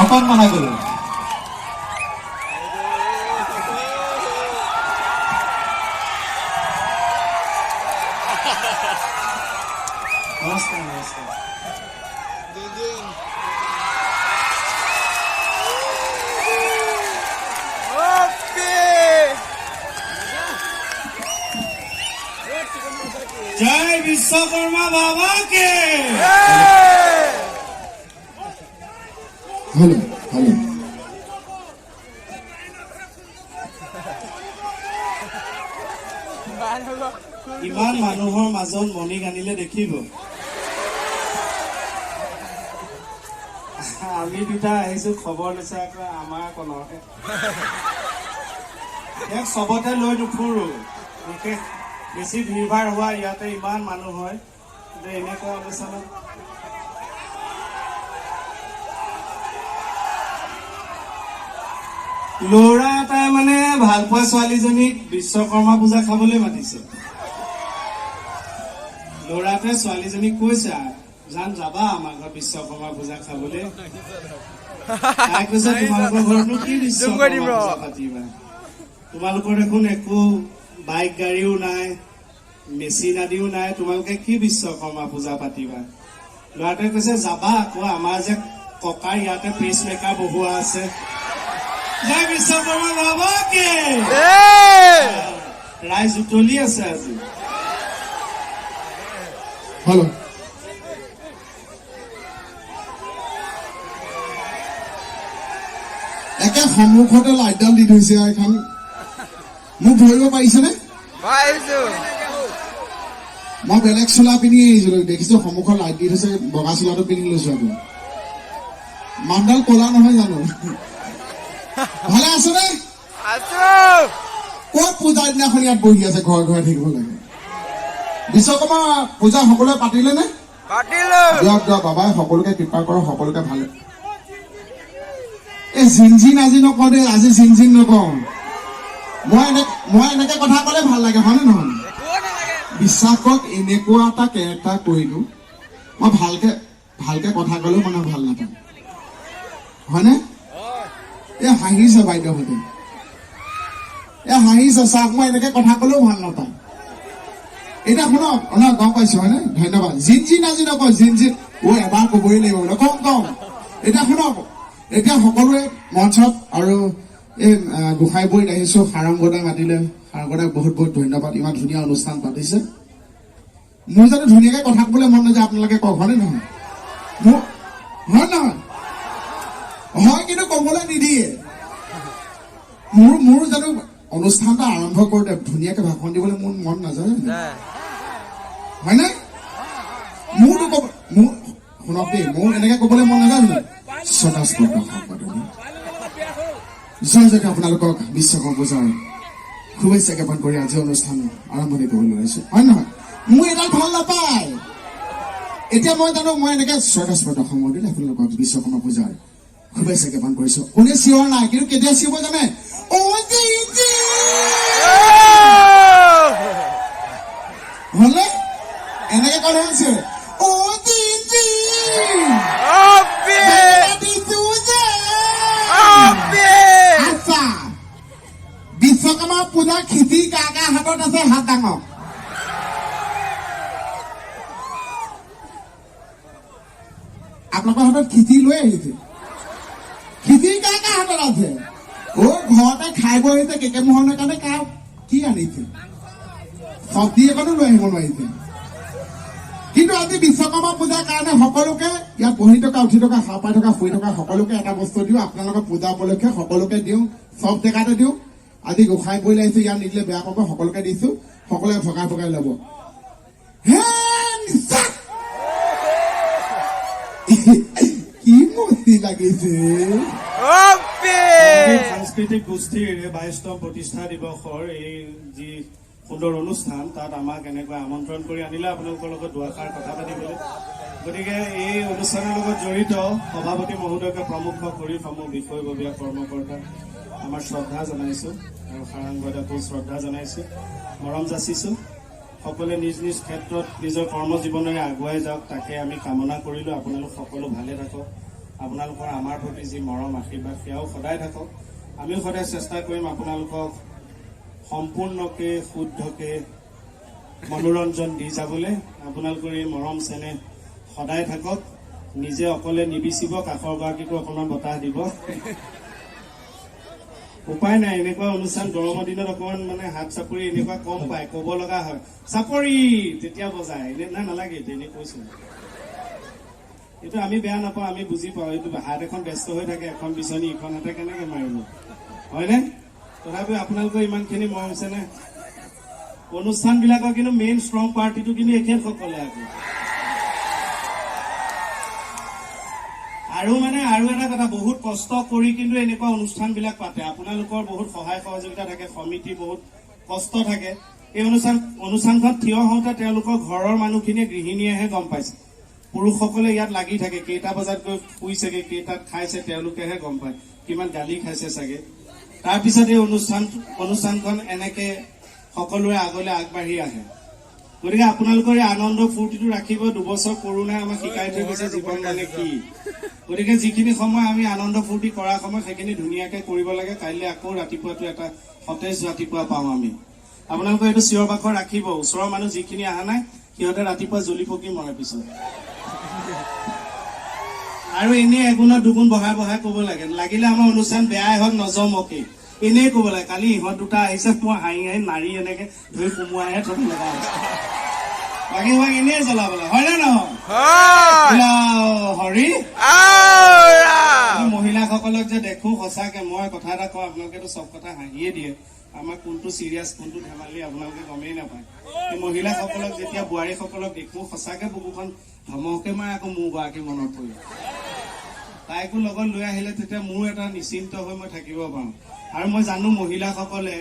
অকণমান আগলৈ নমস্কাৰ নমস্কাৰ जय विश्वकर्मा बाबा के हेलो हेलो ইমান মানুহৰ মাজত মণি গানিলে দেখিব আমি দুটা আহিছো খবৰ লৈছে আমাৰ কনৰহে এক সবতে লৈ নুফুৰো বেছি ভিৰ ভাৰ হোৱা ইয়াতে ইমান মানুহ হয় এনেকুৱা অনুষ্ঠানত ল'ৰা এটাই মানে ভাল পোৱা ছোৱালীজনীক বিশ্বকৰ্মা পূজা খাবলৈ মাতিছে ল'ৰাটোৱে ছোৱালীজনীক কৈছে জান যাবা আমাৰ ঘৰত বিশ্বকৰ্মা পূজা খাবলৈ তাই কৈছে তোমালোকৰ ঘৰতনো কি বিশ্বকৰ্মা পূজা পাতিবা তোমালোকৰ দেখোন একো বাইক গাড়ীও নাই মেচিন আদিও নাই তোমালোকে কি বিশ্বকৰ্মা পূজা পাতিবা ল'ৰাটোৱে কৈছে যাবা আকৌ আমাৰ যে ককাৰ ইয়াতে পেচ মেকাৰ বহুৱা আছে জয় বিশ্বকৰ্মা বাবা কে ৰাইজ উতলি আছে আজি हेलो একে সন্মুখতে লাইটডাল দি থৈছে এখন মোক ধৰিব পাৰিছেনে মই বেলেগ চোলা পিন্ধি আহিছিলো দেখিছো সন্মুখত লাইট দি থৈছে বগা চোলাটো পিন্ধি লৈছো আকৌ মানডাল কলা নহয় জানো ভালে আছেনে ক'ত পূজাৰ দিনাখন ইয়াত বহি আছে ঘৰে ঘৰে থাকিব লাগে বিশ্বকৰ্মা পূজা সকলোৱে পাতিলে নে দিয়ক দিয়ক বাবাই সকলোকে কৃপা কৰক সকলোকে ভালে এই জিনজিন আজি নকওঁ দেই আজি জিনজিন নকওঁ মই এনেকে কথা ক'লে ভাল লাগে হয়নে নহয় বিশ্বাস কৰক এনেকুৱা এটা কেৰেক্টাৰ কৰিলো মই ভালকে কথা ক'লেও মানে ভাল নাপাওঁ হয়নে এই হাঁহিছে বাইদেউহঁতে এই হাঁহিছে চাওক মই এনেকে কথা ক'লেও ভাল নাপাওঁ এতিয়া শুনক গম পাইছো হয়নে ধন্যবাদ জিনজিন আজি নকওঁ জিনজিন এবাৰ ক'বই লাগিব কওঁ এতিয়া শুনক এতিয়া সকলোৱে মঞ্চত আৰু এই গোসাঁইবৰীত আহিছো সাৰংগদাই মাতিলে সাৰংগদাক বহুত বহুত ধন্যবাদ ইমান ধুনীয়া অনুষ্ঠান পাতিছে মোৰ জানো ধুনীয়াকে কথা ক'বলৈ মন নাযায় আপোনালোকে কওক হয়নে নহয় হয় নহয় হয় কিন্তু ক'বলৈ নিদিয়ে মোৰ জানো অনুষ্ঠানটো আৰম্ভ কৰোঁতে ধুনীয়াকে ভাষণ দিবলৈ মোৰ মন নাযায় হয়নে মোৰতো ক'ব মোৰ শুনক দেই মোৰ এনেকে ক'বলৈ মন নাযায় জয় জয়তে আপোনালোকক বিশ্বকৰ্মা পূজাৰ শুভেচ্ছা জ্ঞাপন কৰি আজি অনুষ্ঠান আৰম্ভণি কৰিবলৈ ওলাইছো হয় নহয় মোৰ এডাল ভাল নাপায় এতিয়া মই জানো মই এনেকে স্বতঃস্ফূৰ্ত সময় দিলে আপোনালোকক বিশ্বকৰ্মা পূজাৰ শুভেচ্ছা জ্ঞাপন কৰিছো কোনে চিঞৰ নাই কিন্তু কেতিয়া চিঞৰিব জানে হলে এনেকে ক'লে চিঞৰে বিশ্বকৰ্মা পূজা খিচি কাৰ কাৰ হাতত আছে হাত ডাঙৰ আপোনালোকৰ হাতত খিচি লৈ আহিছে খিচি কাৰ কাৰ হাতত আছে ঘৰতে খাই বৈ আহিছে কেকে মোহনৰ কাৰণে কাৰ কি আনিছে চব্জি এখনো লৈ আহিব নোৱাৰিছে কিন্তু আজি বিশ্বকৰ্মা পূজাৰ কাৰণে সকলোকে ইয়াত বহি থকা উঠি থকা সাৰ পাই থকা শুই থকা সকলোকে এটা বস্তু দিওঁ আপোনালোকৰ পূজা উপলক্ষে সকলোকে দিওঁ চব জেগাতে দিওঁ আজি গোসাঁই বৈ লাগিছে ইয়াত নিদিলে বেয়া পাব সকলোকে দিছো সকলোৱে ভগাই ভগাই ল'ব কি মস্তি লাগিছে সাংস্কৃতিক গোষ্ঠীৰ 22তম প্ৰতিষ্ঠা দিৱসৰ এই যি সুন্দৰ অনুষ্ঠান তাত আমাক এনেকৈ আমন্ত্ৰণ কৰি আনিলে আপোনালোকৰ লগত দুআষাৰ কথা পাতিবলৈ গতিকে এই অনুষ্ঠানৰ লগত জড়িত সভাপতি মহোদয়কে প্ৰমুখ কৰি সমূহ বিষয়ববীয়া কৰ্মকৰ্তা আমাৰ শ্ৰদ্ধা জনাইছো আৰু সাৰাংগদাকো শ্ৰদ্ধা জনাইছো মৰম যাচিছো সকলোৱে নিজ নিজ ক্ষেত্ৰত নিজৰ কৰ্মজীৱনেৰে আগুৱাই যাওক তাকে আমি কামনা কৰিলো আপোনালোক সকলো ভালে থাকক আপোনালোকৰ আমাৰ প্ৰতি যি মৰম আশীৰ্বাদ সেয়াও সদায় থাকক। আমিও সদায় চেষ্টা কৰিম আপোনালোকক সম্পূৰ্ণকে শুদ্ধকে মনোৰঞ্জন দি যাবলৈ। আপোনালোকৰ এই মৰম চেনেহ সদায় থাকক। নিজে অকলে নিবিচিব, কাষৰ গৰাকীকো অকণমান বতাহ দিব। উপায় নাই, এনেকুৱা অনুষ্ঠান গৰমৰ দিনত অকণমান মানে হাত চাপৰি এনেকুৱা কম পায়, ক'ব লগা হয় চাপৰি, তেতিয়া বজায়। এনে নালাগে, এনে কৈছো। এইটো আমি বেয়া নাপাওঁ, আমি বুজি পাওঁ। এইটো হাত এখন ব্যস্ত হৈ থাকে, এখন বিচনী, ইখন হাতে কেনেকে মাৰিব, হয়নে? তথাপিও আপোনালোকৰ ইমানখিনি মৰম চেনেহ। অনুষ্ঠান বিলাকৰ কিন্তু মেইন ষ্ট্ৰং পাৰ্টিটো কিন্তু এখেতসকলে আকৌ। আৰু এটা কথা, বহুত কষ্ট কৰি কিন্তু এনেকুৱা অনুষ্ঠান বিলাক পাতে। আপোনালোকৰ বহুত সহায় সহযোগিতা থাকে, সমিতি বহুত কষ্ট থাকে। এই অনুষ্ঠানখন থিয় হওঁতে তেওঁলোকৰ ঘৰৰ মানুহখিনিয়ে, গৃহিণীয়েহে গম পাইছে। পুৰুষসকলে ইয়াত লাগি থাকে, কেইটা বজাত গৈ শুইছেগে, কেইটাত খাইছে, তেওঁলোকেহে গম পায়, কিমান গালি খাইছে চাগে। তাৰপিছত এই অনুষ্ঠানখন এনেকে সকলোৰে আগলৈ আগবাঢ়ি আহে। গতিকে আপোনালোকৰ এই আনন্দ ফূৰ্তিটো ৰাখিব। 2 বছৰ কৰোণাই আমাক শিকাই থৈ গৈছে জীৱন মানে কি। গতিকে যিখিনি সময় আমি আনন্দ ফূৰ্তি কৰাৰ সময়, সেইখিনি ধুনীয়াকে কৰিব লাগে। কাইলৈ আকৌ ৰাতিপুৱাটো এটা সতেজ ৰাতিপুৱা পাওঁ আমি। আপোনালোকৰ এইটো চিঞৰ বাখৰ ৰাখিব। ওচৰৰ মানুহ যিখিনি অহা নাই, সিহঁতে ৰাতিপুৱা জ্বলি পকি মৰে পিছত। আৰু এনেই এগুণত দুগুণ বঢ়াই ক'ব লাগে। লাগিলে আমাৰ অনুষ্ঠান বেয়াই হওক, নজমকে এনেই ক'ব লাগে, কালি ইহঁত দুটা আহিছে, মই হাঁহি নাৰী এনেকে ধৰি সোমোৱাইহে থব লগা হৈছে। বাকী হোৱাক এনেই জ্বলাবলৈ, হয় নে নহয়? হৰি মহিলাসকলক যে দেখো, সঁচাকে মই কথা এটা কওঁ, আপোনালোকেতো চব কথা হাঁহিয়ে দিয়ে। আমাৰ কোনটো চিৰিয়াছ, কোনটো ধেমালি আপোনালোকে গমেই নাপায়। এই মহিলাসকলক যেতিয়া বোৱাৰীসকলক দেখো, সঁচাকে বুকুখন ধমকে মাৰে। আকৌ মোৰ গৰাকী মনত পৰি, তাইকো লগত লৈ আহিলে তেতিয়া মোৰ এটা নিশ্চিন্ত হৈ মই থাকিব পাৰো। আৰু মই জানো মহিলাসকলে,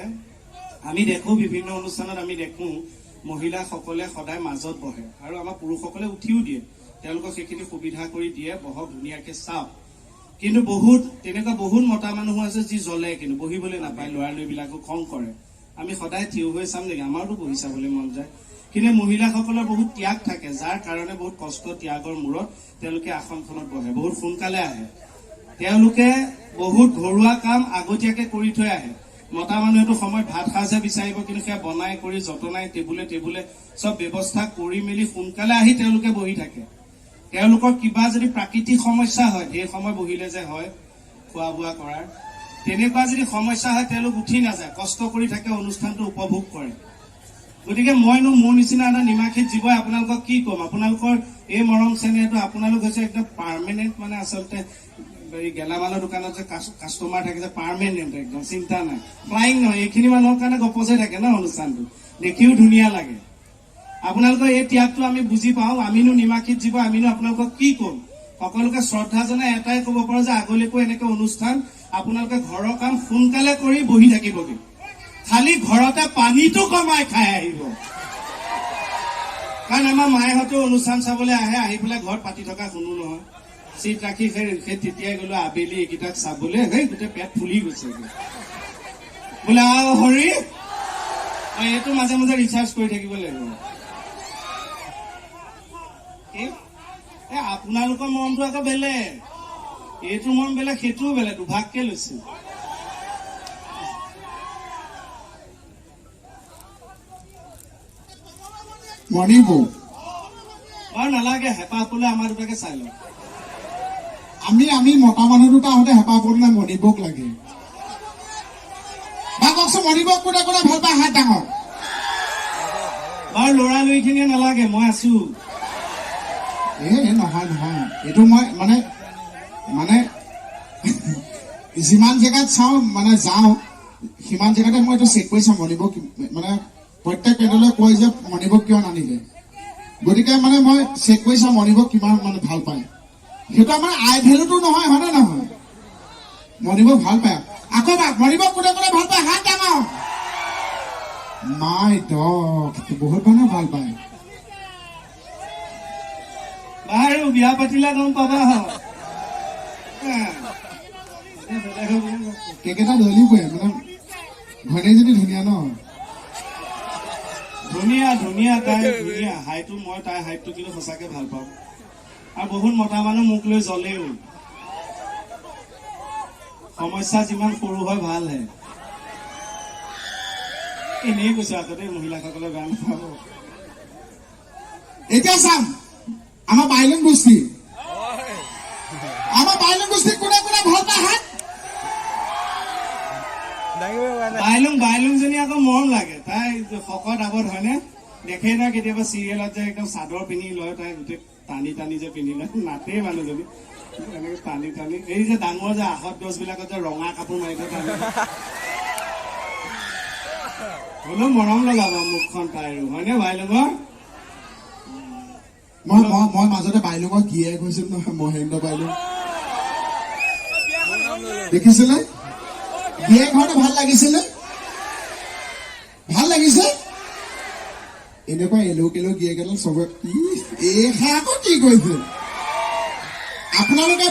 আমি দেখো বিভিন্ন অনুষ্ঠানত আমি দেখো মহিলাসকলে সদায় মাজত বহে, আৰু আমাৰ পুৰুষসকলে উঠিও দিয়ে। তেওঁলোকক সেইখিনি সুবিধা কৰি দিয়ে, বহক ধুনীয়াকে চাওক। কিন্তু তেনেকুৱা বহুত মতা মানুহ আছে যি জ্বলে, কিন্তু বহিবলৈ নাপায়, ল'ৰা-ছোৱালীবিলাকক খং কৰে। আমি সদায় থিয় হৈ চাম নেকি? আমাৰতো বহি চাবলৈ মন যায়। কিন্তু মহিলাসকলৰ বহুত ত্যাগ থাকে, যাৰ কাৰণে বহুত কষ্ট ত্যাগৰ মূৰত তেওঁলোকে আসনখনত বহে, বহুত সোনকালে আহে। তেওঁলোকে বহুত ঘৰুৱা কাম আগতীয়াকে কৰি থৈ আহে। মতা মানুহেতো সময়ত ভাত সাজহে বিচাৰিব, কিন্তু সেয়া বনাই কৰি যতনাই টেবুলে চব ব্যৱস্থা কৰি মেলি সোনকালে আহি তেওঁলোকে বহি থাকে। তেওঁলোকৰ কিবা যদি প্ৰাকৃতিক সমস্যা হয়, সেই সময় বহিলে যে হয় খোৱা বোৱা কৰাৰ, তেনেকুৱা যদি সমস্যা হয়, তেওঁলোক উঠি নাযায়, কষ্ট কৰি থাকে, অনুষ্ঠানটো উপভোগ কৰে। গতিকে মইনো মোৰ নিচিনা এটা নিমাখিত জীৱই আপোনালোকক কি ক'ম? আপোনালোকৰ এই মৰম চেনেহটো আপোনালোক হৈছে একদম পাৰ্মানেণ্ট। মানে আচলতে এই গেলামালৰ দোকানত যে কাষ্টমাৰ থাকে যে, পাৰ্মানেণ্ট একদম, চিন্তা নাই, ফ্লাইং নহয়। এইখিনি মানুহৰ কাৰণে গপচে থাকে ন অনুষ্ঠানটো, দেখিও ধুনীয়া লাগে। আপোনালোকৰ এই ত্যাগটো আমি বুজি পাওঁ। আমিনো নিমাখিত জীৱ, আমিনো আপোনালোকক কি ক'ম? সকলোকে শ্ৰদ্ধা জনাই এটাই ক'ব পাৰো যে আগলৈকো এনেকে অনুষ্ঠান আপোনালোকে ঘৰৰ কাম সোনকালে কৰি বহি থাকিবগে, খালি ঘৰতে পানীটো কমাই খাই আহিব। কাৰণ আমাৰ মায়েহঁতেও অনুষ্ঠান চাবলৈ আহে, আহি পেলাই ঘৰত পাতি থকা শুনো নহয়। চিট ৰাখি সেই তেতিয়াই গলো আবেলি এইকেইটাক চাবলৈ, সেই গোটেই পেট ফুলি গৈছে বোলে। আৰু হৰি এইটো মাজে মাজে ৰিচাৰ্জ কৰি থাকিব লাগিব। আপোনালোকৰ মৰমটো আকৌ বেলেগ, এইটো মৰম বেলেগ, সেইটোও বেলেগ, দুভাগকে লৈছো। মণিপুৰ বাৰু নালাগে, হেঁপাহ পলে আমাৰ দুটাকে চাই লওঁ। আমি মতা মানুহ দুটা আহোঁতে হেঁপাহ পলে মণিপুৰক লাগে। বা কওকচোন, মণিপুৰক কোনে কোনে ভাল পায় হাত ডাঙৰ? বাৰু ল'ৰা লৰিখিনিয়ে নালাগে, মই আছো। নহয়, এইটো মই মানে যিমান জেগাত চাওঁ, মানে যাওঁ, সিমান জেগাতে মই এইটো চেক কৰি চাওঁ। মণিপুৰ মানে প্ৰত্যেক পেণ্ডেলে কয় যে মণিপুৰ কিয় নানিলে, গতিকে মানে মই চেক কৰি চাওঁ মণিপুৰ কিমান মানে ভাল পায়। সেইটো আমাৰ আই ভেলুটো নহয়, হয়নে নহয়? মণিপুৰ ভাল পায়। আকৌ মণিপুৰ কোনে কোনে ভাল পায় হাত ডাঙৰ? মাই ডগ, বহুত মানুহে ভাল পায়। বাৰু বিয়া পাতিলে গম পাবা। কেইকেইটা ধৰিবই, মানে ঘৈণীজনী ধুনীয়া ন? ধুনীয়া, তাই ধুনীয়া। হাইটো মই তাইৰ হাইটটো কিন্তু সঁচাকে ভাল পাওঁ। আৰু বহুত মতা মানুহ মোক লৈ জ্বলেও। সমস্যা যিমান সৰু হয় ভালহে এনেই কৈছো আগতে মহিলাসকলে বেয়া নাপাব এতিয়া চাম আমাৰ বাইলুং গোষ্ঠী কোনে কোনে ভাল পায় হাত বাইলুংজনী আকৌ মৰম লাগে তাই শকত আগত হয়নে দেখেই নহয় কেতিয়াবা চিৰিয়েলত যে একদম চাদৰ পিন্ধি লয় তাই গোটেই টানি টানি যে পিন্ধি লয় নাতেই মানুহজনী এনেকে টানি টানি এই যে ডাঙৰ যে আহত গছ বিলাকত যে ৰঙা কাপোৰ মাৰি থৈ টানি হ'লেও মৰম লগাব মুখখন তাইৰো হয়নে বাইলুঙৰ মই মাজতে বাইলুঙৰ গিয়েক হৈছিল নহয় মহেন্দ্ৰ বাইলুং দেখিছিলে গিয়েক হওঁতে ভাল লাগিছিলে ভাল লাগিছে এনেকুৱা এলো কেলো গিয়েক এডাল চবে এই আকৌ কি কৰিছে আপোনালোকে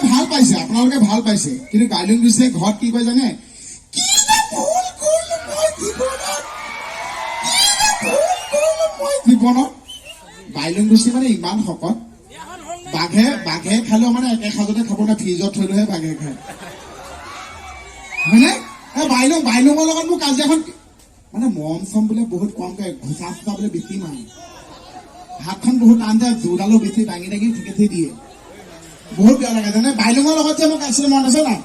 ভাল পাইছে কিন্তু বাইলুং গোষ্ঠীয়ে ঘৰত কি কয় জানে জীৱনত বাইলুং গোষ্ঠী মানে ইমান শকত বাঘে খালেও মানে একে সাজতে খাব না ফ্ৰিজত থৈলেহে বাঘে খায় হয়নে বাইলুঙৰ লগত মোৰ কাজিয়াখন মানে মৰম চম বোলে বহুত কমকে ঘোচা চোচা বোলে বেছি মাৰে হাতখন বহুত টান যায় জোৰডালো বেছি দাঙি দাঙি ঠিকে দিয়ে বহুত বেয়া লাগে জানে বাইলুঙৰ লগত যে মোক আছিলে মনত আছে না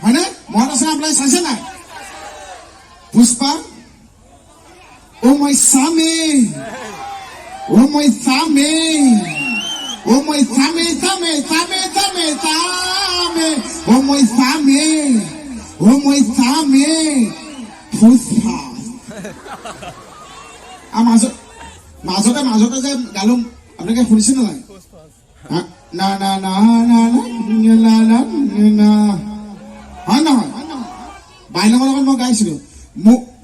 হয়নে মনত আছে আপোনাৰ চাইছে নাই পুষ্পা ও মই স্বামী ও মই স্বামী ও মই স্বামী স্বামী স্বামী স্বামী স্বামী ও মই স্বামী ও মই স্বামী পুষ্পা মাজতে যে গালো আপোনালোকে শুনিছে নাই না না না না না না হয় নহয় বাইলঙৰ লগত মই গাইছিলো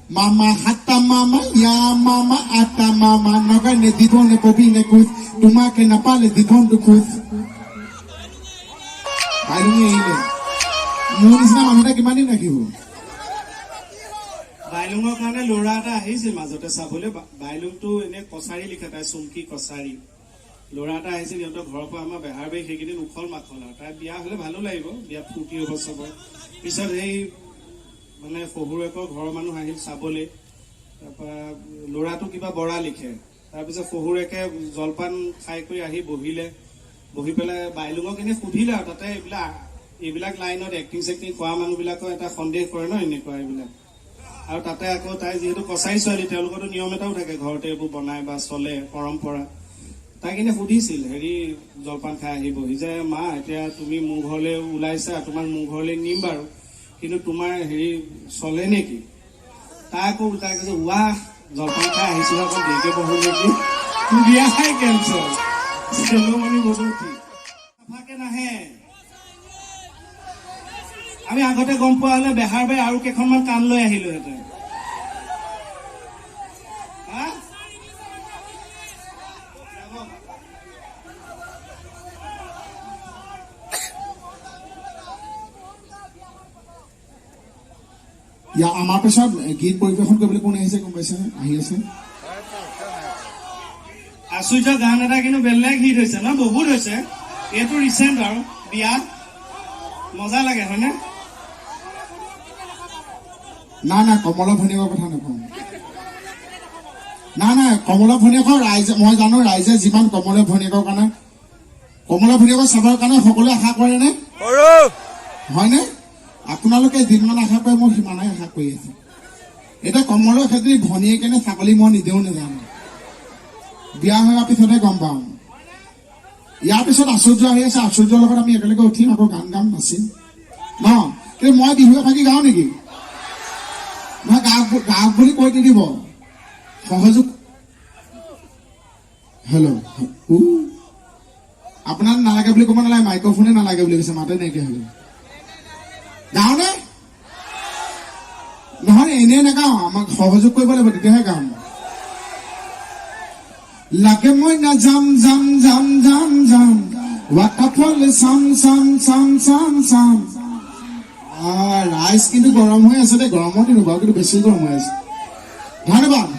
মামা হাতা মামা ইয়া মামা আটা মামা নগা নে দিব নে কবি নে কুছ তোমাকে নাপালে দিবন তো খুশ বাইলুঙে এৰিলে মোৰ নিচিনা মানুহ এটা কিমান দিন ৰাখিব বাইলুঙৰ কাৰণে ল'ৰা এটা আহিছিল মাজতে চাবলৈ বাইলুংটো এনে কছাৰী লিখে তাই চুমকি কছাৰী ল'ৰা এটা আহিছিল সিহঁতৰ ঘৰৰ পৰা আমাৰ বেহাৰ বাৰী সেইকেইদিন উখল মাখল আৰু তাই বিয়া হলে ভালো লাগিব বিয়াত ফূৰ্তি হ'ব চবৰে পিছত সেই মানে শহুৰেকৰ ঘৰৰ মানুহ আহিল চাবলৈ তাৰপৰা ল'ৰাটো কিবা বৰা লিখে তাৰপিছত শহুৰেকে জলপান খাই কৰি আহি বহি পেলাই বাইলুঙক এনে সুধিলে আৰু তাতে এইবিলাক লাইনত এক্টিং চেক্টিং কৰা মানুহবিলাকৰ এটা সন্দেহ কৰে ন এনেকুৱা এইবিলাক আৰু তাতে আকৌ তাই যিহেতু কছাৰী ছোৱালী তেওঁলোকৰতো নিয়ম এটাও থাকে ঘৰতে এইবোৰ বনাই বা চলে পৰম্পৰা তাইক এনে সুধিছিল হেৰি জলপান খাই আহি বহি যে মা এতিয়া তুমি মোৰ ঘৰলৈ ওলাইছা তোমাক মোৰ ঘৰলৈ নিম বাৰু কিন্তু তোমাৰ হেৰি চলে নেকি তাই কৈছে ৱাহ জলপান খাই আহিছো অকণ দেৰিকে বহো নেকি বিয়াই কেঞ্চেল চেলমনি বদৌতি চাফাকে নাহে আমি আগতে গম পোৱা হলে বেহাৰ বাই আৰু কেইখনমান কাম লৈ আহিলোহেঁতেন আমাৰ পিছত গীত পৰিৱেশন কৰিবলৈ কোন আহিছে গম পাইছে আহি আছে আচুৰ্য গান এটা কিন্তু বেলেগ হিট হৈছে ন বহুত হৈছে এইটো ৰিচেণ্ট আৰু বিয়াত মজা লাগে হয়নে না কমলৰ ভনীয়েকৰ কথা নকওঁ না কমলৰ ভনীয়েকৰ ৰাইজে মই জানো ৰাইজে যিমান কমলৰ ভনীয়েকৰ কাৰণে কমলৰ ভনীয়েকৰ চাবৰ কাৰণে সকলোৱে আশা কৰে নে হয়নে আপোনালোকে যিমান আশা কৰে মই সিমানে আশা কৰি আছো এতিয়া কমলৰ ক্ষেত্ৰত ভনীয়েকে নে ছাগলী মই নিজেও নাজানো বিয়া হোৱাৰ পিছতহে গম পাওঁ ইয়াৰ পিছত আচুৰ্য আহি আছে আচুৰ্যৰ লগত আমি একেলগে উঠিম আকৌ গান গাম নাচিম ন কিন্তু মই বিহু এফাকি গাওঁ নেকি মই গাওক বুলি কৈ নিদিব সহযোগ হেল্ল' আপোনাৰ নালাগে বুলি ক'ব নালাগে মাইক্ৰফোনে নালাগে বুলি কৈছে মাতে নাইকিয়া হলে গাওঁনে নহয় এনেই নাগাওঁ আমাক সহযোগ কৰিব লাগিব তেতিয়াহে গাম লাগে মই নাযাম যাম যাম যাম যাম ৱাটাৰফল চাম চাম চাম চাম চাম ৰাইজ কিন্তু গৰম হৈ আছে দেই গৰমৰ দিন বাৰু কিন্তু বেছি গৰম হৈ আছে ধন্যবাদ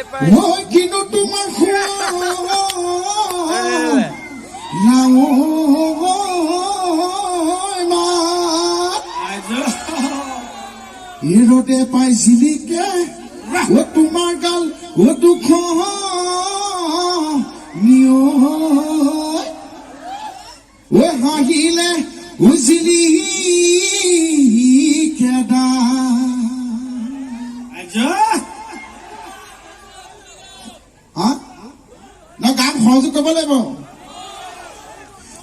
ঐ কিন্তু তোমাৰ খোৱা নাও ৰ'দে পাই জিলিকে ও তোমাৰ গাল ও দুখ নিয় ও হাঁহিলে উজিলি কেদা না গান সহযোগ কৰিব লাগিব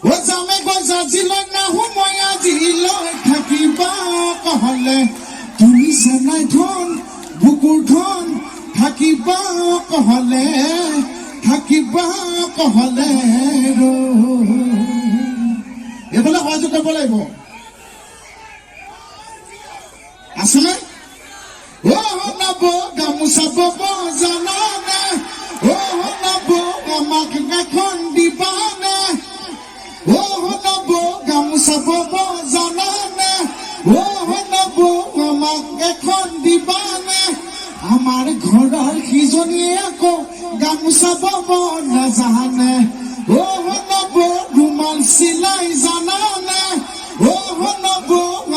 ও যামে গজাজিলৈ নাহো মই আজিলৈ থাকিবা কহলে তুমি চেনাই ধন বুকুৰ ধন থাকিবা কহলে এইফালে সহযোগ কৰিব লাগিব আছেনে নব গামোচা বব জানানে নব আমাক এখন দিবানে নব গামোচা বব জানানে নব আমাক এখন দিবানে আমাৰ ঘৰৰ সিজনীয়ে আকৌ গামোচা বব নাজানে নব ৰুমাল চিলাই জানানে নব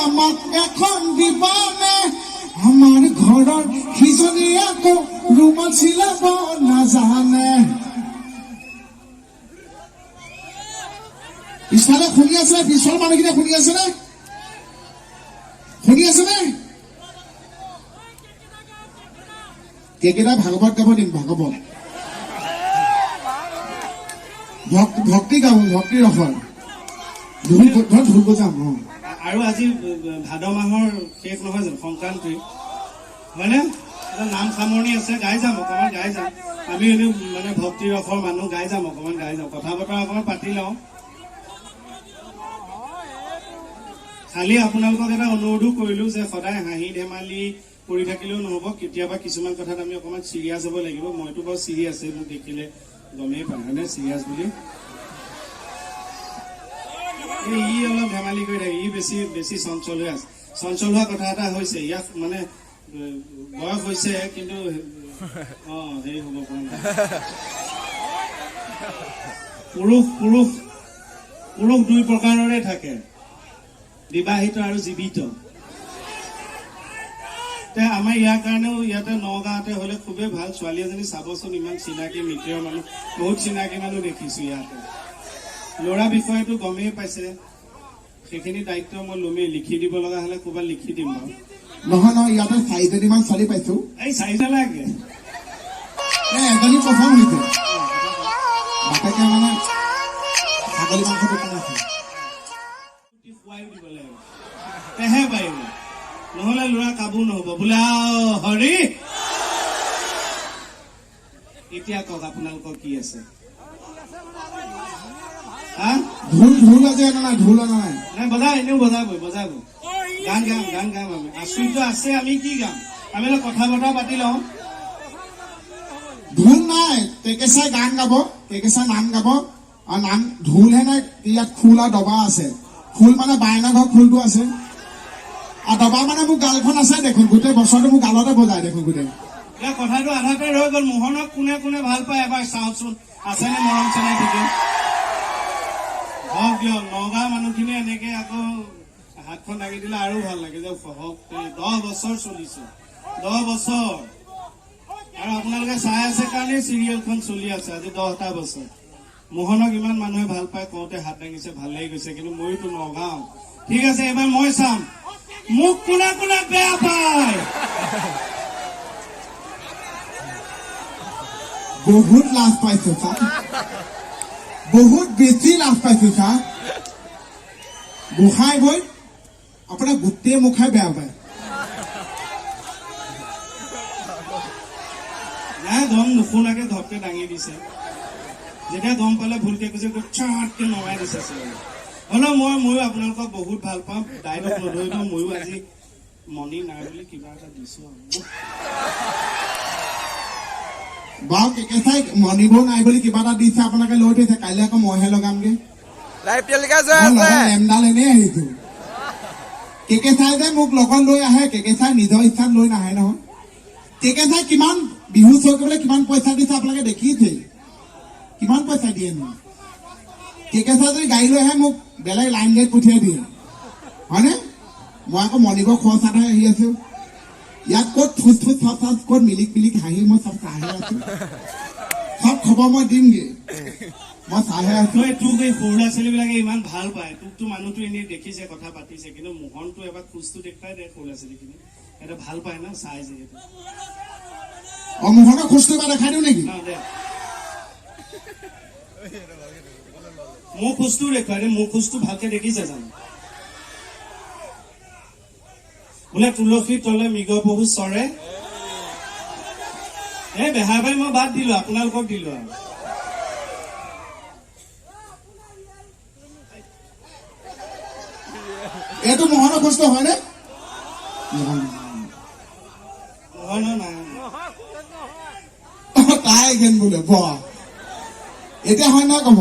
আমাক এখন দিবানে আমাৰ ঘৰৰ সিজনীয়ে আকৌ ৰুমাল চিলাব নাজানে পিছফালে শুনি আছে পিছৰ মানুহখিনিয়ে শুনি আছেনে কেইকেইটা ভাগৱত গাব দিম ভাগৱত ভক্তি গাব ভক্তি ৰসৰ ঢোল বজাম আৰু আজি ভাদ মাহৰ শেষ নহয় জানো সংক্ৰান্তি হয়নে নাম সামৰণি আছে গাই যাম অকণমান গাই যাম আমি এনেও মানে ভক্তি ৰসৰ মানুহ গাই যাম অকণমান গাই যাম কথা বতৰা অকণমান পাতি লওঁ খালি আপোনালোকক এটা অনুৰোধো কৰিলো যে সদায় হাঁহি ধেমালি কৰি থাকিলেও নহব কেতিয়াবা কিছুমান কথাত আমি অকণমান চিৰিয়াছ হ'ব লাগিব মইতো বাৰু চিৰিয়াছে মোক দেখিলে গমেই পায় হয়নে চিৰিয়াছ বুলি ই অলপ ধেমালি কৰি থাকে ই বেছি চঞ্চল হৈ আছে চঞ্চল হোৱা কথা এটা হৈছে ইয়াক মানে বয়স হৈছে কিন্তু হেৰি হ'ব পুৰুষ দুই প্ৰকাৰৰে থাকে বিবাহিত আৰু জীৱিত আমাৰ ইয়াৰ কাৰণেও ইয়াতে নগাঁৱতে হলে খুবেই ভাল ছোৱালী এজনী চাবচোন ইমান চিনাকি মিত্ৰৰ মানুহ বহুত চিনাকি মানুহ দেখিছো ইয়াতে ল'ৰা বিষয়টো গমেই পাইছে সেইখিনি দায়িত্ব মই লমেই লিখি দিব লগা হলে ক'ৰবাত লিখি দিম বাৰু নহয় ইয়াতে 4জনীমান ছোৱালী পাইছো এই 4টা লাগে এজনী প্ৰথম হৈছে বাপেকে মানে ছাগলী মাংস দোকান আছে খুৱাই দিব লাগিব তেহে পাৰিব নহলে ল'ৰা কাবু নহব বোলে হৰি এতিয়া কওক আপোনালোকৰ কি আছে ঢোল আছে নাই ঢোল নাই বজাই এনেও বজাব গান গাম আমি আচৰিত আছে আমি কি গাম আমি কথা বতৰা পাতি লওঁ ঢোল নাই কেকেচাই গান গাব কেকেচাই নাম গাব আৰু নাম ঢোলহে নাই ইয়াত খোল আৰু দবা আছে খোল মানে বাইনা ঘৰ খোলটো আছে আৰু দবা মানে মোৰ গালখন আছে দেখোন গোটেই বছৰটো মোৰ গালতে বজাই দেখোন গোটেই কথাটো আধাতে ৰৈ গ'ল মোহনক কোনে ভাল পায় এবাৰ চাওঁচোন আছেনে মৰম চেনাই থাকে হওক দিয়ক নগাঁৱৰ মানুহখিনি এনেকে আকৌ হাতখন লাগি দিলে আৰু ভাল লাগে যে হওক 10 বছৰ চলিছে 10 বছৰ আৰু আপোনালোকে চাই আছে কাৰণে চিৰিয়েলখন চলি আছে আজি 10টা বছৰ মোহনক ইমান মানুহে ভাল পায় কওঁতে হাত দাঙিছে ভাল লাগি গৈছে কিন্তু মইতো নগাঁও ঠিক আছে এবাৰ মই চাম মোক কোনে বেয়া পায় বহুত লাভ পাইছো চা বহুত বেছি লাভ পাইছো চা গোসাই গৈ আপোনাৰ গোটেই মুখাই বেয়া পায় নাই গম নুশুনাকে ধপকে দাঙি দিছে যেতিয়া গম পালে ভুলকে কৈছে চাটকে নমাই দিছে হ'লেও ময়ো আপোনালোকক বহুত ভাল পাওঁ ডাইলগ নধৰিব ময়ো আজি মনি নাই বুলি কিবা এটা দিছো বাৰু কেকেচাই মনিব নাই বুলি কিবা এটা দিছে আপোনালোকে লৈ থৈছে কাইলৈ আকৌ মইহে লগামগে নেমডাল এনেই আহিছো কেকেচাই যে মোক লগত লৈ আহে কেকেচাই নিজৰ ইচ্ছাত লৈ নাহে নহয় কেকেচাই কিমান বিহু শ্ব' কৰিবলৈ কিমান পইচা দিছে আপোনালোকে দেখিছে কিমান পইচা দিয়েনো কেকেচা যদি গাড়ী লৈ আহে মোক বেলেগ লাইন গাড়ীত পঠিয়াই দিয়ে হয়নে মই আকৌ মণিকৰ খৰচ এটাই আহি আছো ইয়াত ক'ত ফুচ ফুচ চাপ চাপ ক'ত মিলিক মিলিক হাঁহি মই চব চাহে আছো সব খবৰ মই দিমগে মই চাহে আছো তোক এই সৰু ল'ৰা ছোৱালীবিলাকে ইমান ভাল পায় তোকতো মানুহটো এনেই দেখিছে কথা পাতিছে কিন্তু মোহনটো এবাৰ খোজটো দেখুৱাই দে সৰু ল'ৰা ছোৱালীখিনি এটা ভাল পায় না চাই যিহেতু মোহনৰ খোজটো এবাৰ দেখাই দিওঁ নেকি দে মোৰ খোজটো দেখুৱাই দে মোৰ খোজটো ভালকে দেখিছে জানো বোলে তুলসীৰ তলে মৃগ পহু চৰে এই বেহাৰ বাৰী মই বাদ দিলো আপোনালোকক দিলো আৰু এইটো মোহনৰ খোজটো হয়নে নহয় নাই তাই গেন বোলে ব এতিয়া হয় না কব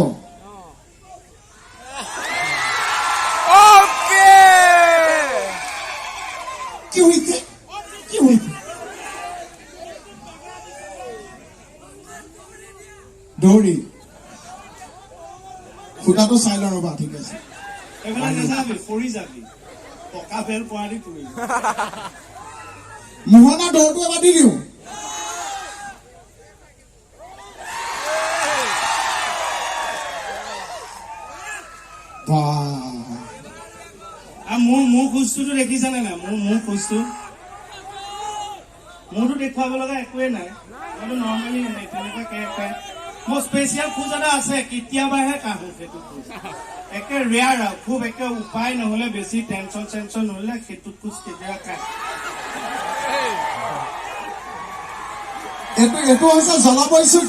কি হৈছে কি হৈছে দৌৰি খুটাটো চাই ল ৰবা ঠিক আছে এইবিলাক নাযাবি পৰি যাবি পকা বেল পৰাদি পৰিবি মোহনৰ দৌৰটো এবাৰ দি দিওঁ মোৰ খোজটোতো দেখিছানে নাই মোৰ খোজটো মোৰতো দেখুৱাব লগা একোৱে নাই মইতো নৰ্মেলি তেনেকুৱা কেৰেক্টাৰ মোৰ স্পেচিয়েল খোজ এটা আছে কেতিয়াবাহে কাঢ়ো সেইটো খোজ একে ৰেয়াৰ আৰু খুব একে উপায় নহলে বেছি টেনচন চেনচন নহলে সেইটো খোজ কেতিয়াবা কাঢ়ে এইটো হৈছে জ্বলাবইছো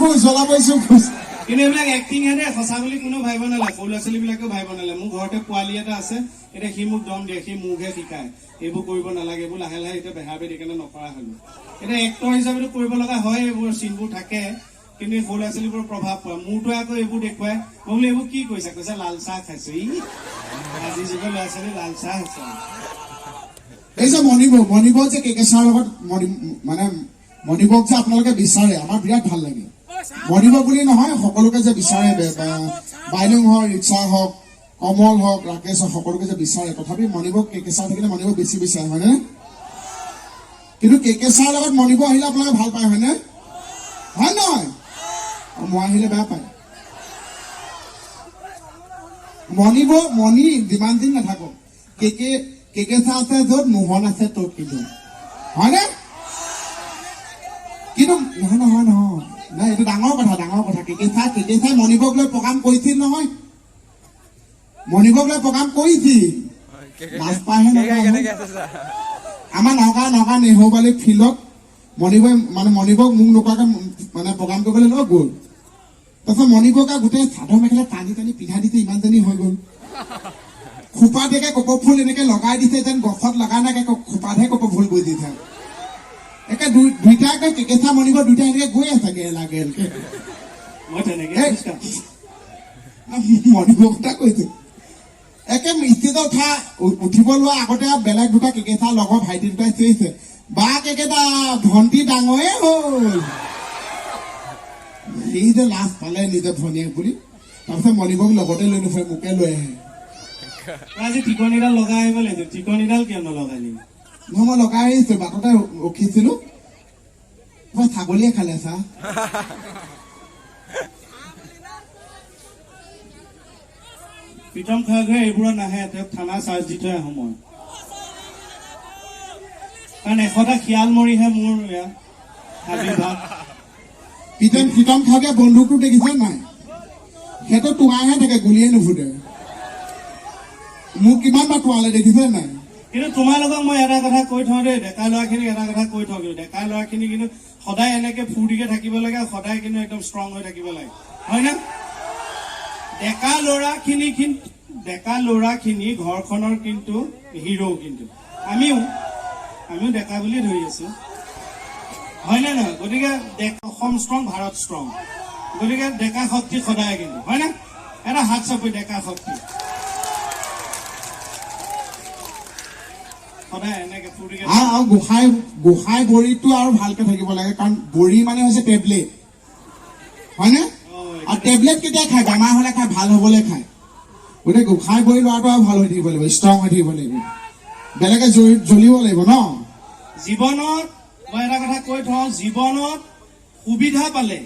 খোজ কিন্তু এইবিলাক এক্টিং হে সঁচা বুলি কোনো ভাবিব নালাগে সৰু ল'ৰা ছোৱালীবিলাকেও ভাবিব নালাগে মোৰ ঘৰতে পোৱালি এটা আছে এতিয়া সি মোক দম দিয়ে সি মোকহে শিকায় এইবোৰ কৰিব নালাগে এইবোৰ লাহে লাহে এতিয়া বেহাৰ বেৰি কেনে নকৰা হলো এতিয়া এক্টৰ হিচাপেতো কৰিব লগা হয় এইবোৰ চিনবোৰ থাকে কিন্তু সৰু ল'ৰা ছোৱালীবোৰৰ প্ৰভাৱ পৰে মোৰতো আকৌ এইবোৰ দেখুৱাই মই বোলো এইবোৰ কি কৈছা কৈছা লাল চাহ খাইছো ই আজি যুগৰ ল'ৰা ছোৱালী লাল চাহ খাইছে এই যে মণিব যে কেকেচাৰ লগত মানে মণিবক যে আপোনালোকে বিচাৰে আমাৰ বিৰাট ভাল লাগে মণিব বুলি নহয় সকলোকে যে বিচাৰে বাইলুং হওক ৰিক্সা হওক কমল হওক ৰাকেশ হওক সকলোকে যে বিচাৰে তথাপি মণিবক কেকেচাৰ থাকিলে মণিবক বেছি বিচাৰে হয়নে কিন্তু কেকেচাৰ লগত মণিব আহিলে আপোনালোকে ভাল পায় হয়নে হয় নহয় মই আহিলে বেয়া পায় মণি যিমান দিন নাথাকক কেকেচা আছে য'ত মোহন আছে ত'ত কিন্তু হয়নে কিন্তু নহয় নাই এইটো ডাঙৰ কথা কেকেচাই মণিবক লৈ প্ৰগ্ৰাম কৰিছিল নহয় লাজ পাইহে আমাৰ নগাঁও নেহৰুবালি ফিল্ডত মণিবক মোক নোকোৱাকে মানে প্ৰগ্ৰাম কৰিবলৈ লৈ গ'ল তাৰপিছত মণিবক গোটেই চাদৰ মেখেলা টানি পিন্ধাই দিছে ইমানজনী হৈ গ'ল খোপাতেকে কপৌ ফুল এনেকে লগাই দিছে যেন গছত লগা নাই খোপাতহে কপৌ ফুল গৈ দিছে একে দুইটাকে কেকেচা মণিব দুইটা এনেকে গৈ আছে গেলকে মণিবৰ কথা কৈছো একে ষ্টেজত উঠিব লোৱা আগতে বেলেগ দুটা কেকেচা লগৰ ভাইটি দুটাই চিঞৰিছে বা কেকেটা ভণ্টি ডাঙৰে হ'ল সি যে লাজ পালে নিজৰ ভনীয়েক বুলি তাৰপিছত মণিবক লগতে লৈ নুফুৰে মোকে লৈ আহে আজি টিকনিডাল লগাই আহিব লাগিব টিকনিডাল কিয় নলগালি মই লগাই আহিছো বাটতে ৰখিছিলো মই ছাগলীয়ে খালে চা প্ৰীতম খাগৰে এইবোৰত নাহে তেওঁক থানা চাৰ্জ দি থৈ আহো মই কাৰণ 100টা শিয়াল মৰিহে মোৰ আবিৰ্ভাৱ প্ৰীতম খাগে বন্দুকটো দেখিছে নাই সেইটো টুঙাইহে থাকে গুলিয়ে নুফুটে মোক কিমান বাৰ টুৱালে দেখিছে নাই কিন্তু তোমালোকক মই এটা কথা কৈ থওঁ দেই ডেকা ল'ৰাখিনিক এটা কথা কৈ থওঁ কিন্তু ডেকা ল'ৰাখিনি কিন্তু সদায় এনেকে ফূৰ্তিকে থাকিব লাগে সদায় কিন্তু একদম ষ্ট্ৰং হৈ থাকিব লাগে হয় না ডেকা ল'ৰাখিনি ঘৰখনৰ কিন্তু হিৰো কিন্তু আমিও ডেকা বুলি ধৰি আছো হয় নে নহয় গতিকে অসম ষ্ট্ৰং ভাৰত ষ্ট্ৰং গতিকে ডেকা শক্তি সদায় কিন্তু হয় না এটা হাত চাপি ডেকা শক্তি সদায় এনেকে ফুৰিকে আৰু গোসাঁই বড়িটো আৰু ভালকে থাকিব লাগে কাৰণ বড়ি মানে হৈছে টেবলেট হয়নে আৰু টেবলেট কেতিয়া খায় বেমাৰ হলে খায় ভাল হবলৈ খায় গতিকে গোসাঁই বড়ি লোৱাটো আৰু ভাল হৈ থাকিব লাগিব ষ্ট্ৰং হৈ থাকিব লাগিব বেলেগে জ্বলিব লাগিব ন জীৱনত মই এটা কথা কৈ থওঁ জীৱনত সুবিধা পালে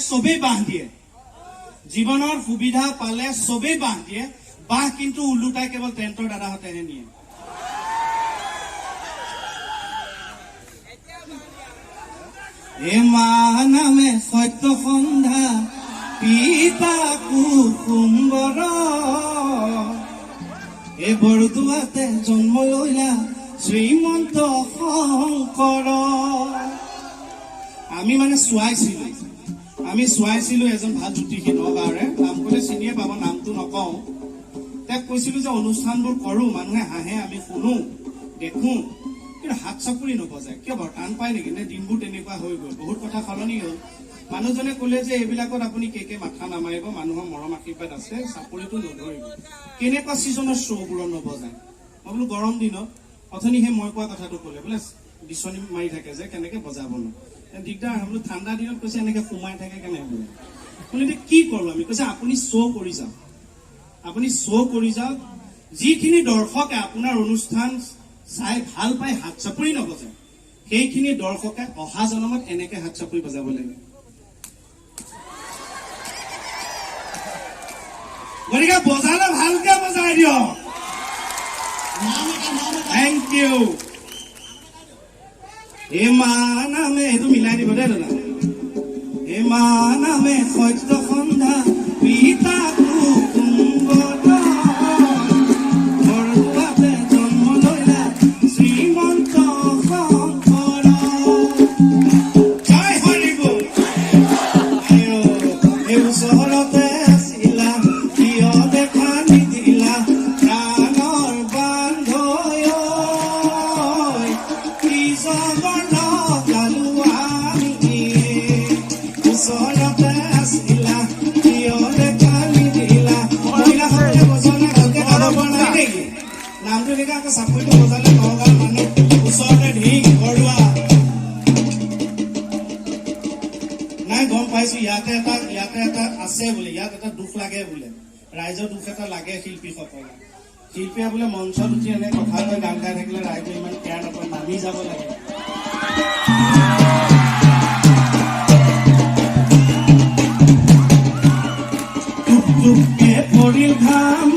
চবেই বাঁহ দিয়ে জীৱনৰ সুবিধা পালে চবেই বাঁহ দিয়ে বাঁহ কিন্তু ওলোটাই কেৱল টেণ্টৰ দাদাহঁতেহে নিয়ে এ মা নামে সত্য সন্ধ্যা পিতা কুসুম্বৰ এ বৰদোৱাতে জন্ম লৈলা শ্ৰীমন্ত শংকৰ আমি মানে চোৱাইছিলো এজন ভাল জ্যোতিষী নগাঁৱৰে নাম ক'লে চিনিয়ে পাব নামটো নকওঁ তেওঁক কৈছিলো যে অনুষ্ঠানবোৰ কৰো মানুহে হাঁহে আমি শুনো দেখো কিন্তু হাত চাপৰি নবজায় কিয় বাৰু টান পায় নেকি নে দিনবোৰ তেনেকুৱা হৈ গ'ল বহুত কথা সলনি হ'ল মানুহজনে ক'লে যে এইবিলাকত আপুনি কে মাথা নামাৰিব মানুহৰ মৰম আশীৰ্বাদ আছে চাপৰিটো নধৰিব কেনেকুৱা ছিজনৰ শ্ব'বোৰত নবজায় মই বোলো গৰম দিনত অথনিহে মই কোৱা কথাটো ক'লে বোলে বিচনী মাৰি থাকে যে কেনেকে বজাব ন দিগদাৰ বোলো ঠাণ্ডা দিনত কৈছে এনেকে সোমাই থাকে কেনেকে বোলে বোলে কি কৰো আমি কৈছে আপুনি শ্ব' কৰি যাওক যিখিনি দৰ্শকে আপোনাৰ অনুষ্ঠান চাই ভাল পাই হাত চাপৰি নবজায় সেইখিনি দৰ্শকে অহা জনমত এনেকে হাত চাপৰি বজাব লাগে গতিকে বজালে ভালকে বজাই দিয়ক থেংক ইউ হে মা নামে এইটো মিলাই দিব দেই দাদা হে মা নামে সত্য সন্ধ্যা পিতা কুসুম্বৰ বৰদোৱাতে জন্ম লৈলা শ্ৰীমন্ত শংকৰ জয় হৰি বল এই ওচৰতে আছিলা কিয় দেখা নিদিলা প্ৰাণৰ বান্ধৈ কি জগৰ লগালো আমি ওচৰতে আছিলা কিয় দেখা নিদিলা মহিলাসকলে বজনা ভালকে গাব পৰা নাই নেকি নামটো লিখা আকৌ চাপৰিটো বজালে নগাঁৱৰ মানুহ ওচৰতে ঢিং ঘৰুৱা নাই গম পাইছো ইয়াতে এটা আছে বোলে ইয়াত এটা দুখ লাগে বোলে ৰাইজৰ দুখ এটা লাগে শিল্পীয়ে বোলে মঞ্চত উঠি এনে কথা কৈ গান গাই থাকিলে ৰাইজে ইমান কেয়াৰ নকৰে নামি যাব লাগে টুক টুককে পৰিল ঘাম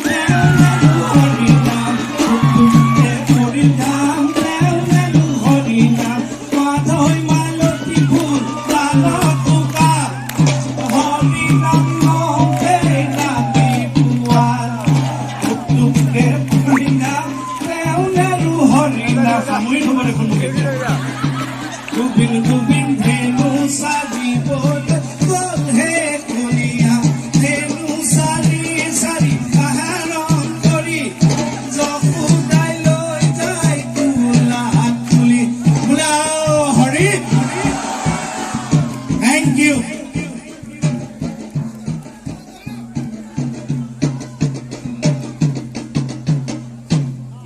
হৰি নাম টুক টুককে পৰিল ঘাম হৰি নাম মাধৈ মালতী ফুল বোকা হৰি নাম নহে নামি পুৱা টুক টুককে পৰিল ঘাম হৰি নাম সামৰি থব দেখোন মোক এতিয়া গোবিন ধেনু সাজিব গল হে কলিয়া ধেনু সাৰি আহৰণ কৰি জপুদাই লৈ যায় তোলা হাত তুলি বোলা হৰি থেংক ইউ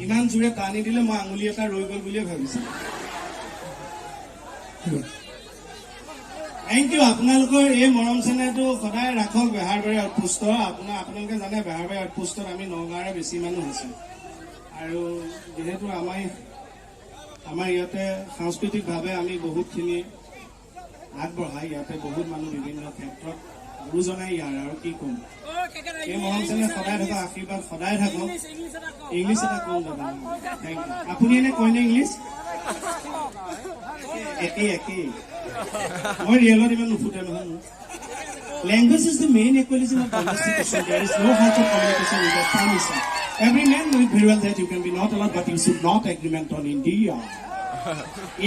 ইমান জোৰে টানি দিলে মই আঙুলি এটা ৰৈ গ'ল বুলিয়ে ভাবিছিলো থেংক ইউ আপোনালোকৰ এই মৰম চেনেহটো সদায় ৰাখক বেহাৰবাৰী আউটপোষ্ট আপোনালোকে জানে বেহাৰবাৰী আউটপোষ্টত আমি নগাঁৱৰে বেছি মানুহ আছো আৰু যিহেতু আমাৰ ইয়াতে সাংস্কৃতিকভাৱে আমি বহুতখিনি আগবঢ়াই ইয়াতে বহুত মানুহ বিভিন্ন ক্ষেত্ৰত গুৰুজনাই ইয়াৰ আৰু কি ক'ম এই মৰম চেনেহ সদায় থকা আশীৰ্বাদ সদায় থাকক ইংলিছ এটা কওঁ দাদা থেংক ইউ আপুনি এনে কয়নে ইংলিছ একেই মই ৰিয়েলত ইমান নুফুটে নহয় language is the main equality of conversation there is no heart of communication without permission every men knows very well that you can be not allowed but you should not agreement on India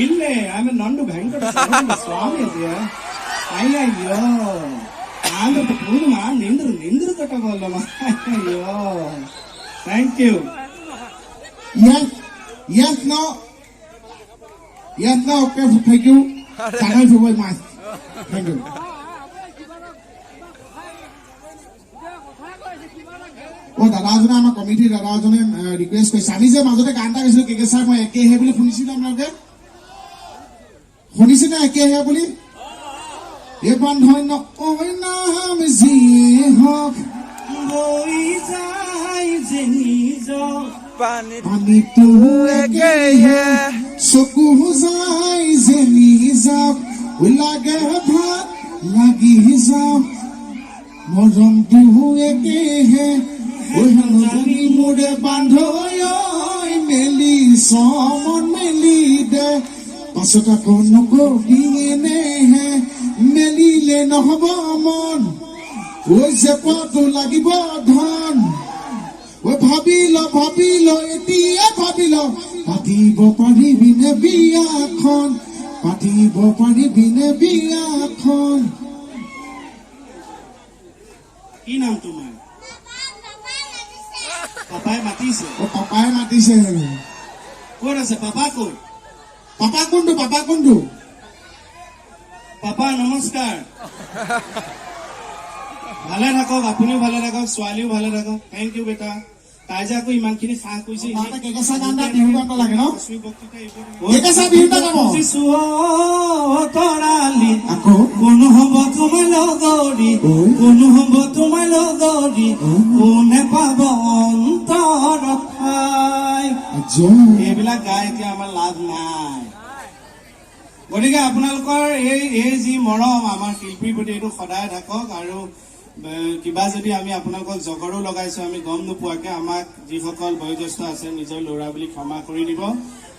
ಇಲ್ಲೇ ಆಮೇಲೆ ನಂದು ಭಯಂಕರ ಸ್ವಾಮಿ ಇದೆಯಾ ಅಯ್ಯಯ್ಯೋ ಆಂಧ್ರ ಪೂರ್ಣಿಮಾ ನಿಂದ್ರು ಕಟ್ಟಬಲ್ಲಮ್ಮ ಅಯ್ಯೋ thank you Yes, no, okay, thank you. Thank you very much. Thank you. দাদা এজনে আমাৰ কমিটিৰ দাদা এজনে ৰিকুৱেষ্ট কৰিছে আমি যে মাজতে গান এটা গাইছিলো কে ছাৰ মই একেহে বুলি শুনিছিলো আপোনালোকে শুনিছেনে একেহে বুলি এই বন্ধন নকয় নাম যিয়ে হওক হৈ যায় যে নিজৰ পানীটো একেহে চকু যায় যে নিজক লাগে ভাত লাগি যাওক মৰমটো একেহে জানি মোৰে বান্ধৈ মেলি চমন মেলি দে পাছত আকৌ নকবি এনেহে মেলিলে নহব মন ঐ যে পদো লাগিব ধন ঐ ভাবি ল এতিয়া ভাবি ল পাতিব পাৰিবিনে বিয়াখন পাতিব পাৰিবিনে বিয়াখন কি নাম তোমাৰ পাপাই মাতিছে পাপাই মাতিছে ক'ত আছে পাপা ক'ত পাপা কোনটো পাপা নমস্কাৰ ভালে থাকক আপুনিও ভালে থাকক ছোৱালীও ভালে থাকক থেংক ইউ বেটা তাই যে আকৌ ইমানখিনি সাহ কৰিছে কেকেচা গান এটা বিহু গান লাগে ন অশ্মী বক্তৃতা এইবোৰ কেকেচা বিহু গান গাব বুজিছো তৰালি আকৌ কোনো হ'ব তোমাৰ লগৰী কোনো হ'ব তোমাৰ লগৰী কোনে পাব অন্তৰত ঠাই এইবিলাক গাই এতিয়া আমাৰ লাভ নাই গতিকে আপোনালোকৰ এই যি মৰম আমাৰ শিল্পীৰ প্ৰতি এইটো সদায় থাকক আৰু কিবা যদি আমি আপোনালোকক জগৰো লগাইছো আমি গম নোপোৱাকে আমাক যিসকল বয়োজ্যেষ্ঠ আছে নিজৰ ল'ৰা বুলি ক্ষমা কৰি দিব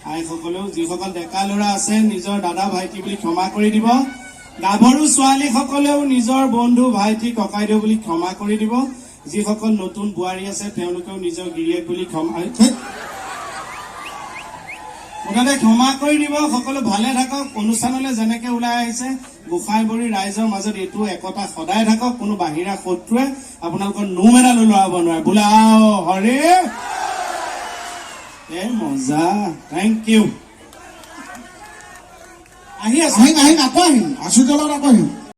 আইসকলেও যিসকল ডেকা ল'ৰা আছে নিজৰ দাদা ভাইটি বুলি ক্ষমা কৰি দিব গাভৰু ছোৱালীসকলেও নিজৰ বন্ধু ভাইটি ককাইদেউ বুলি ক্ষমা কৰি দিব যিসকল নতুন বোৱাৰী আছে তেওঁলোকেও নিজৰ গিৰিয়েক বুলি মুঠতে ক্ষমা কৰি দিব সকলো ভালে থাকক অনুষ্ঠানলৈ যেনেকে ওলাই আহিছে গোসাঁইবৰী ৰাইজৰ মাজত এইটো একতা সদায় থাকক কোনো বাহিৰা শত্ৰুৱে আপোনালোকৰ নোম এডাল ওলাব নোৱাৰে বোলে আও হৰে মজা থেংক ইউ আহি আছো আহিম আকৌ আহিম আছো তলত আকৌ আহিম